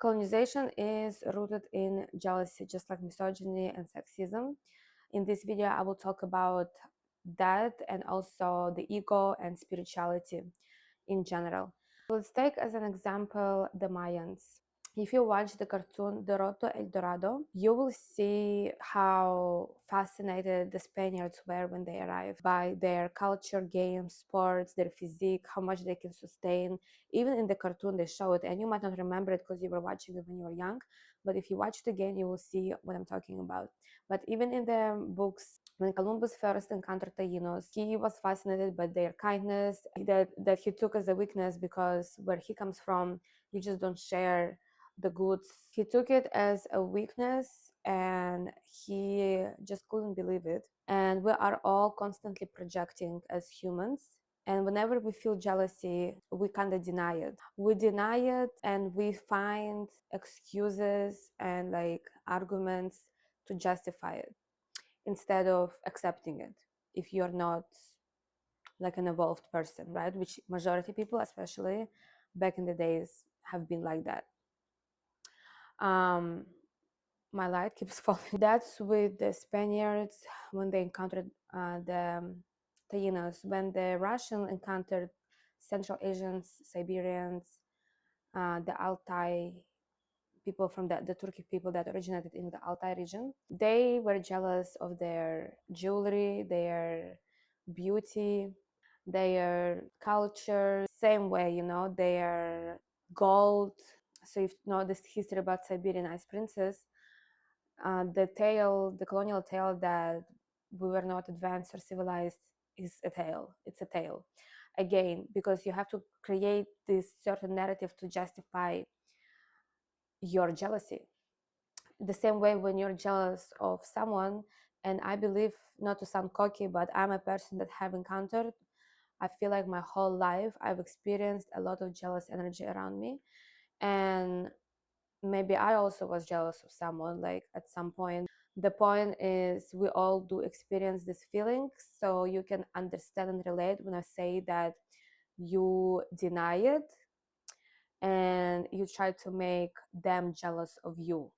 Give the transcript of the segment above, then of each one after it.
Colonization is rooted in jealousy, just like misogyny and sexism. In this video, I will talk about that and also the ego and spirituality in general. Let's take as an example the Mayans. If you watch the cartoon The Roto El Dorado, you will see how fascinated the Spaniards were when they arrived by their culture, games, sports, their physique, how much they can sustain. Even in the cartoon, they show it, and you might not remember it because you were watching it when you were young. But if you watch it again, you will see what I'm talking about. But even in the books, when Columbus first encountered Taínos, he was fascinated by their kindness that he took as a weakness, because where he comes from, you just don't share the goods. He took it as a weakness and he just couldn't believe it. And we are all constantly projecting as humans. And whenever we feel jealousy, we kind of deny it. We deny it and we find excuses and like arguments to justify it instead of accepting it if you're not like an evolved person, right? Which majority people, especially back in the days, have been like that. My light keeps falling. That's with the Spaniards when they encountered the Taínos. When the Russians encountered Central Asians, Siberians, the Altai people from the Turkic people that originated in the Altai region, they were jealous of their jewelry, their beauty, their culture. Same way, their gold. So if you know this history about Siberian ice princess, the colonial tale that we were not advanced or civilized is a tale. It's a tale. Again, because you have to create this certain narrative to justify your jealousy. The same way when you're jealous of someone, and I believe, not to sound cocky, but I'm a person that have encountered, I feel like my whole life I've experienced a lot of jealous energy around me. And maybe I also was jealous of someone, like at some point. The point is, we all do experience this feeling, so you can understand and relate when I say that you deny it and you try to make them jealous of you,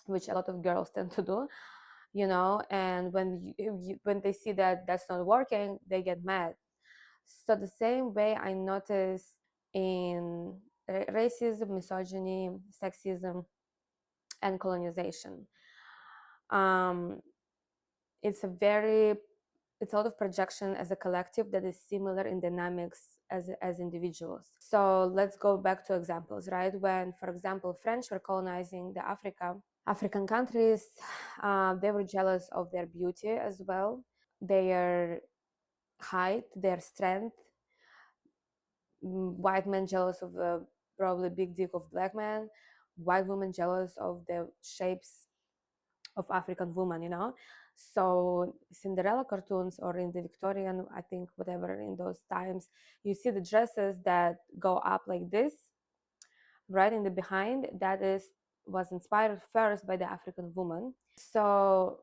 which a lot of girls tend to do, and when they see that that's not working, they get mad. So the same way I noticed in racism, misogyny, sexism, and colonization. Um, it's a lot of projection as a collective that is similar in dynamics as individuals. So let's go back to examples, right? When, for example, French were colonizing the African countries, they were jealous of their beauty as well, their height, their strength. White men jealous of the probably big dick of black man, white women jealous of the shapes of African women, So Cinderella cartoons, or in the Victorian, I think, whatever, in those times, you see the dresses that go up like this, right in the behind. Was inspired first by the African woman. So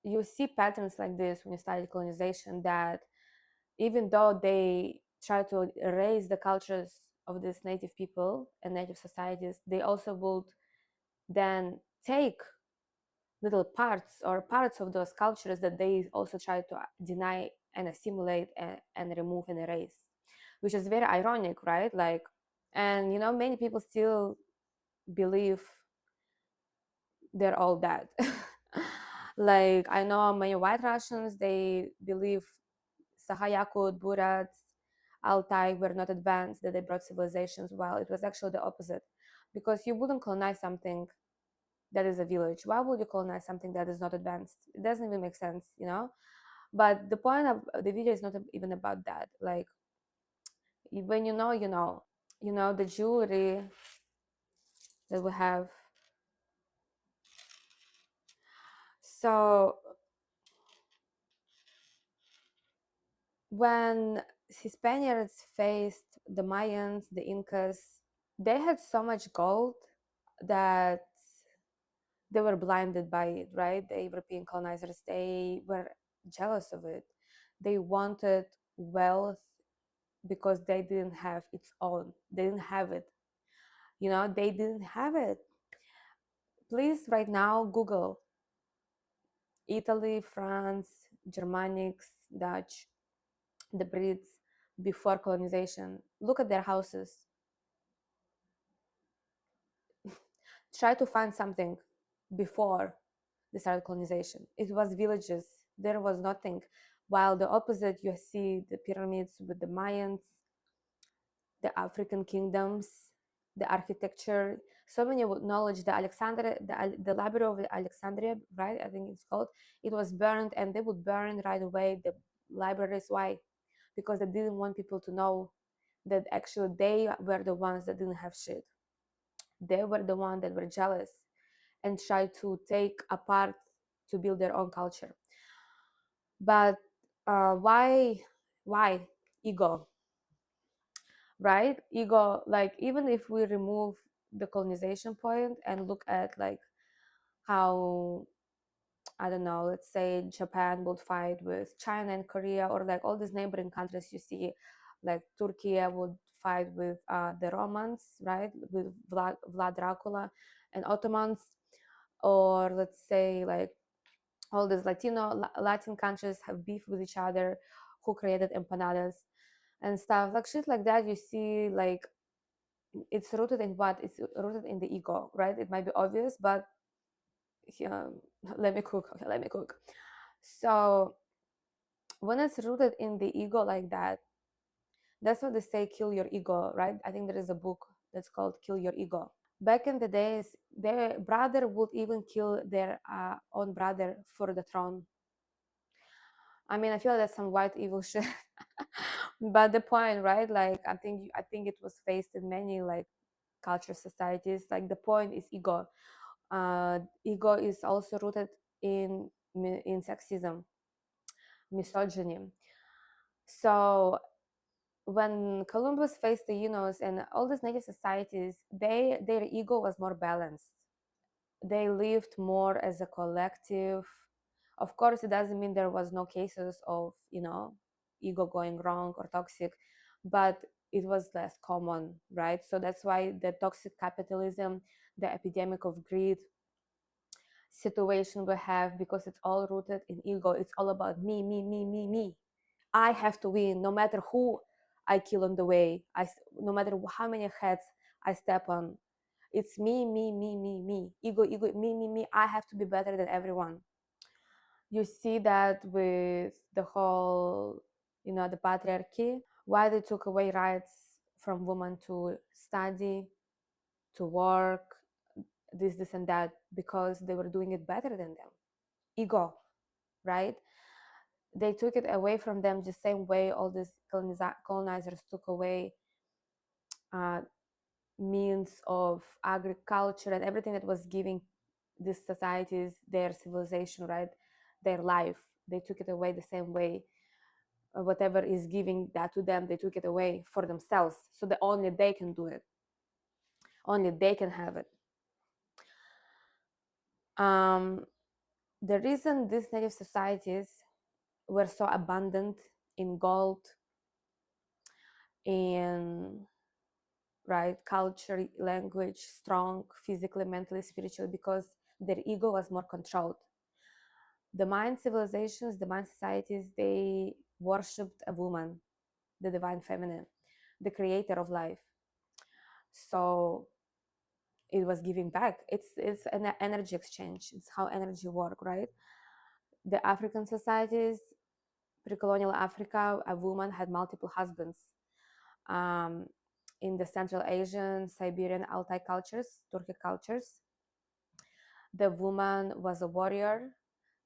you see patterns like this when you study colonization, that even though they try to erase the cultures of these native people and native societies, they also would then take little parts or parts of those cultures that they also try to deny and assimilate and remove and erase, which is very ironic, right? Like, and many people still believe they're all dead. Like, I know many white Russians, they believe Saha-Yakut, Burats, Altai were not advanced, that they brought civilizations. While it was actually the opposite, because you wouldn't colonize something that is a village. Why would you colonize something that is not advanced? It doesn't even make sense, But the point of the video is not even about that. Like, when the jewelry that we have. So when Spaniards faced the Mayans, the Incas, they had so much gold that they were blinded by it, right? The European colonizers, they were jealous of it. They wanted wealth because they didn't have its own. They didn't have it. They didn't have it. Please, right now, Google Italy, France, Germanics, Dutch, the Brits before colonization. Look at their houses. Try to find something before the start of colonization. It was villages. There was nothing. While the opposite, you see the pyramids with the Mayans, the African kingdoms, the architecture, so many knowledge. The Alexandria, the Library of Alexandria, right? I think it's called. It was burned, and they would burn right away the libraries. Why? Because they didn't want people to know that actually they were the ones that didn't have shit. They were the ones that were jealous and tried to take apart to build their own culture. But why ego, right? Ego, like, even if we remove the colonization point and look at like how, I don't know, let's say Japan would fight with China and Korea, or like all these neighboring countries you see, like Turkey would fight with the Romans, right, with Vlad Dracula and Ottomans, or let's say like all these Latin countries have beef with each other, who created empanadas and stuff, like shit like that. You see, like, it's rooted in what? It's rooted in the ego, right? It might be obvious, but um, let me cook. Okay, let me cook. So when it's rooted in the ego like that, that's what they say, kill your ego, right? I think there is a book that's called Kill Your Ego. Back in the days, their brother would even kill their own brother for the throne. I mean, I feel that's some white evil shit. But the point, right? Like, I think it was faced in many like culture societies. Like, the point is ego. Ego is also rooted in sexism, misogyny. So when Columbus faced the and all these native societies, their ego was more balanced. They lived more as a collective. Of course, it doesn't mean there was no cases of ego going wrong or toxic, but it was less common, right? So that's why the toxic capitalism, the epidemic of greed situation we have, because it's all rooted in ego. It's all about me, me, me, me, me. I have to win, no matter who I kill on the way. No matter how many heads I step on. It's me, me, me, me, me. Ego, ego, me, me, me. I have to be better than everyone. You see that with the whole, the patriarchy. Why they took away rights from women to study, to work, this, and that, because they were doing it better than them. Ego, right? They took it away from them the same way all these colonizers took away uh, means of agriculture and everything that was giving these societies their civilization, right? Their life. They took it away the same way. Whatever is giving that to them, they took it away for themselves. So that only they can do it. Only they can have it. The reason these native societies were so abundant in gold, in right culture, language, strong physically, mentally, spiritually, because their ego was more controlled. The Mayan civilizations, the Mayan societies, they worshipped a woman, the divine feminine, the creator of life. So it was giving back. It's an energy exchange. It's how energy work, right? The African societies, pre-colonial Africa, a woman had multiple husbands. Um, in the Central Asian, Siberian, Altai cultures, Turkic cultures, the woman was a warrior,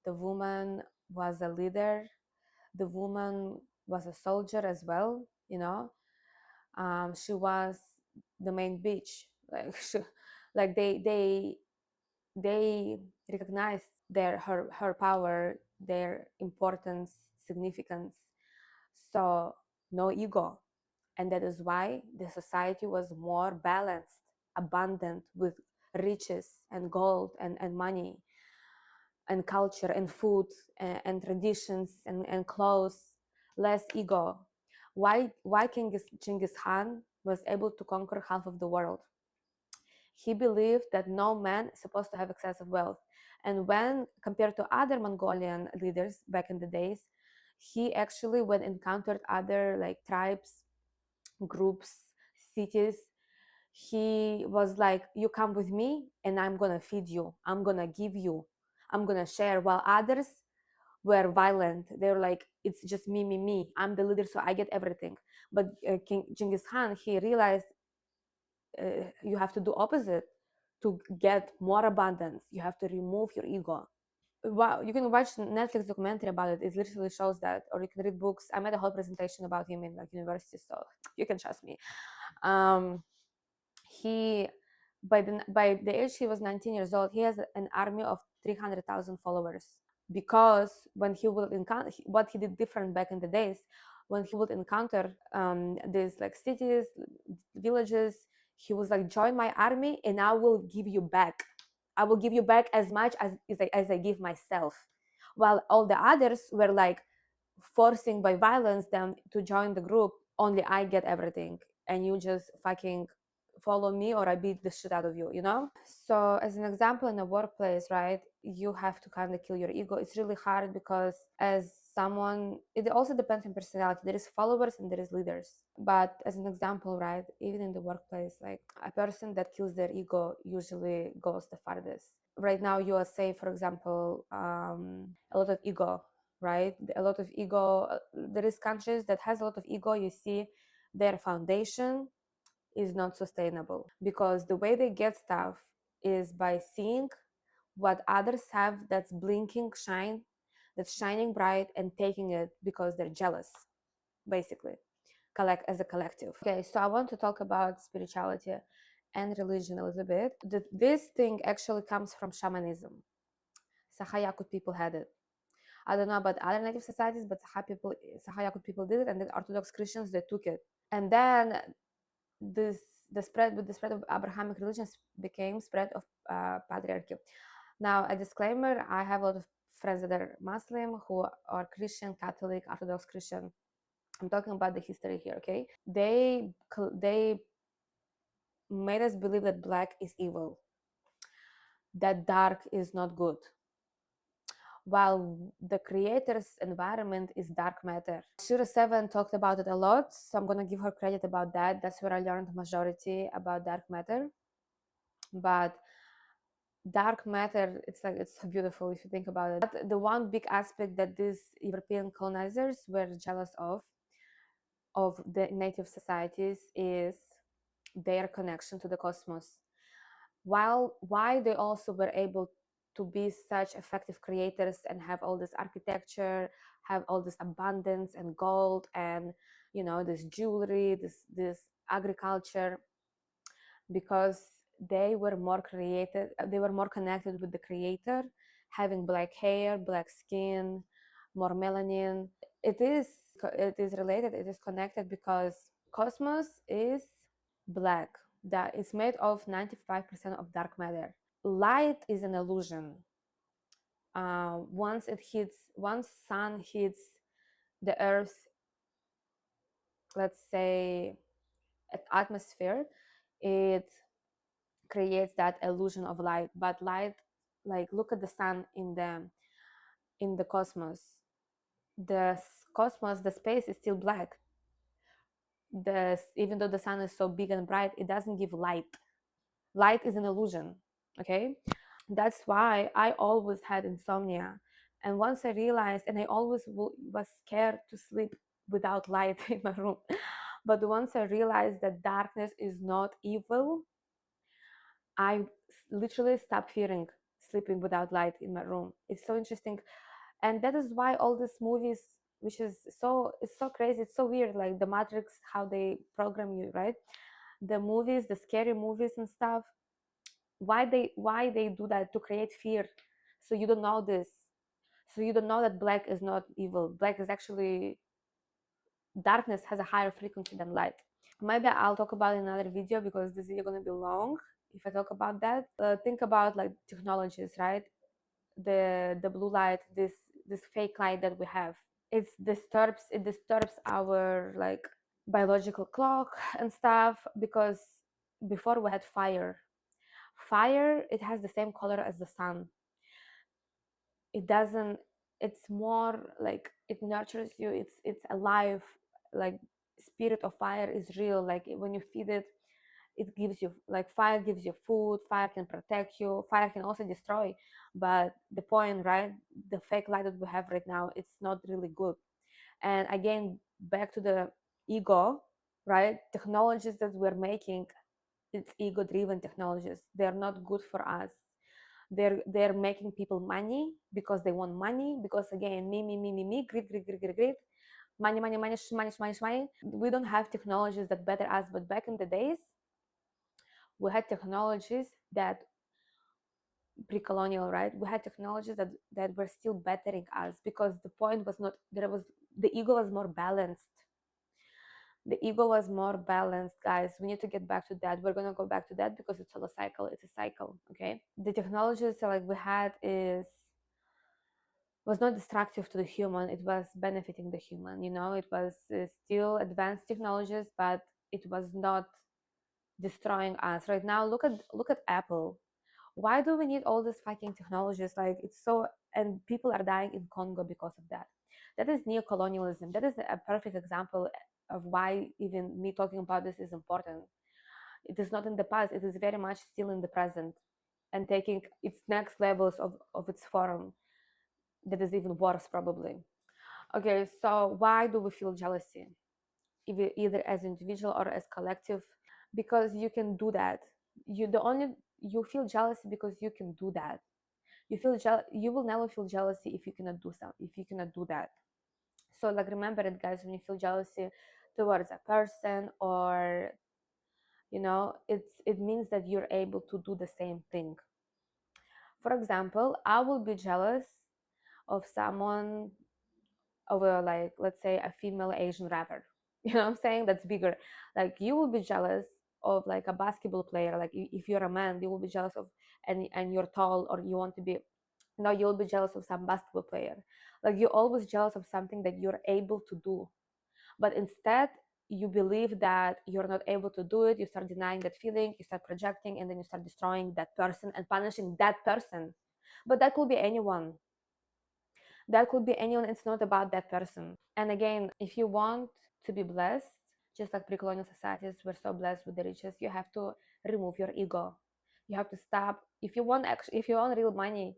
the woman was a leader, the woman was a soldier as well. She was the main bitch. Like, like they recognized her power, their importance, significance. So no ego, and that is why the society was more balanced, abundant with riches and gold and money and culture and food and traditions and clothes, less ego. Why Genghis Khan was able to conquer half of the world? he believed that no man is supposed to have excessive wealth. And when compared to other Mongolian leaders back in the days, he actually, when encountered other like tribes, groups, cities, he was like, you come with me and I'm gonna feed you, I'm gonna give you, I'm gonna share. While others were violent, they were like, it's just me, me, me, I'm the leader, so I get everything. But King Genghis Khan, he realized you have to do opposite to get more abundance. You have to remove your ego. Wow, you can watch Netflix documentary about it. It literally shows that, or you can read books. I made a whole presentation about him in like university, so you can trust me. um he by the age he was 19 years old, he has an army of 300,000 followers. Because when he would encounter, what he did different back in the days, when he would encounter these like cities, villages, he was like, join my army and I will give you back, I will give you back as much as I give myself. While all the others were like forcing by violence them to join the group, only I get everything and you just fucking follow me or I beat the shit out of you, you know? So as an example, in a workplace, right, you have to kind of kill your ego. It's really hard because as someone, it also depends on personality. There is followers and there is leaders. But as an example, right, even in the workplace, like a person that kills their ego usually goes the farthest. Right now, USA, for example, a lot of ego, right? A lot of ego. There is countries that has a lot of ego. You see, their foundation is not sustainable because the way they get stuff is by seeing what others have that's blinking shine, that's shining bright, and taking it because they're jealous, basically, collect as a collective. Okay, so I want to talk about spirituality and religion a little bit. This thing actually comes from shamanism. Saha Yakut people had it. I don't know about other native societies, but Saha Yakut people did it, and then Orthodox Christians they took it. And then this the spread of Abrahamic religions became spread of patriarchy. Now, a disclaimer: I have a lot of friends that are Muslim who are Christian, Catholic, Orthodox Christian. I'm talking about the history here. Okay, they made us believe that black is evil, that dark is not good, while the creator's environment is dark matter. Shira Seven talked about it a lot, so I'm gonna give her credit about that. That's where I learned majority about dark matter. But dark matter, it's like, it's so beautiful if you think about it. But the one big aspect that these European colonizers were jealous of the native societies is their connection to the cosmos. While why they also were able to be such effective creators and have all this architecture, have all this abundance and gold and, you know, this jewelry, this agriculture, because they were more created, they were more connected with the creator, having black hair, black skin, more melanin. It is related, it is connected because cosmos is black, that is made of 95% of dark matter. Light is an illusion. Once sun hits the earth, let's say atmosphere, it creates that illusion of light. But light, like, look at the sun in the cosmos. The cosmos, the space is still black. Even though the sun is so big and bright, it doesn't give light. Light is an illusion. Okay, that's why I always had insomnia. And once I realized, and I always was scared to sleep without light in my room. But once I realized that darkness is not evil, I literally stopped fearing sleeping without light in my room. It's so interesting. And that is why all these movies, which is it's so crazy, it's so weird, like the Matrix, how they program you, right? The movies, the scary movies and stuff, why they do that, to create fear, so you don't know this, so you don't know that black is not evil. Black is actually, darkness has a higher frequency than light. Maybe I'll talk about it in another video because this video is going to be long if I talk about that. Think about like technologies, right? The blue light, this fake light that we have, it disturbs our like biological clock and stuff, because before we had fire, Fire, it has the same color as the sun. It doesn't, it's more like it nurtures you, it's alive. Like spirit of fire is real. Like when you feed it, it gives you, like fire gives you food, fire can protect you, fire can also destroy. But the point, right, the fake light that we have right now, it's not really good. And again, back to the ego, right, technologies that we're making, it's ego driven technologies, they're not good for us. They're making people money because they want money, because again, me, greed, greed, greed, greed, greed, money, money, money, money, money, money. We don't have technologies that better us, but back in the days we had technologies that pre-colonial, right, we had technologies that were still bettering us, because the point was not, there was, the ego was more balanced. The ego was more balanced, guys. We need to get back to that. We're gonna go back to that because it's all a cycle. It's a cycle. Okay, the technologies like we had is was not destructive to the human, it was benefiting the human, you know. It was still advanced technologies, but it was not destroying us. Right now, look at Apple. Why do we need all these fucking technologies? Like it's so, and people are dying in Congo because of that. That is neo-colonialism. That is a perfect example of why even me talking about this is important. It is not in the past, it is very much still in the present, and taking its next levels of its form, that is even worse probably. Okay, so why do we feel jealousy, either as individual or as collective? Because you can do that. You feel jealousy because you can do that. You will never feel jealousy if you cannot do something, if you cannot do that. So like remember it, guys, when you feel jealousy towards a person, or you know, it means that you're able to do the same thing. For example, I will be jealous of someone, of a, like let's say a female Asian rapper. You know what I'm saying? That's bigger. Like you will be jealous of like a basketball player. Like if you're a man, you will be jealous of, and you're tall, or you want to be, no, you'll be jealous of some basketball player. Like you're always jealous of something that you're able to do. But instead you believe that you're not able to do it, you start denying that feeling, you start projecting, and then you start destroying that person and punishing that person. But that could be anyone. That could be anyone. It's not about that person. And again, if you want to be blessed, just like pre-colonial societies were so blessed with the riches, you have to remove your ego. You have to stop. If you want real money,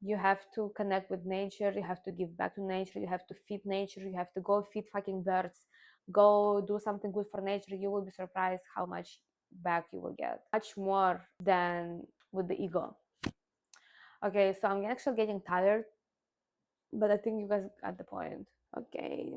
you have to connect with nature, you have to give back to nature, you have to feed nature, you have to go feed fucking birds, go do something good for nature. You will be surprised how much back you will get, much more than with the ego. Okay, so I'm actually getting tired, but I think you guys got the point. Okay.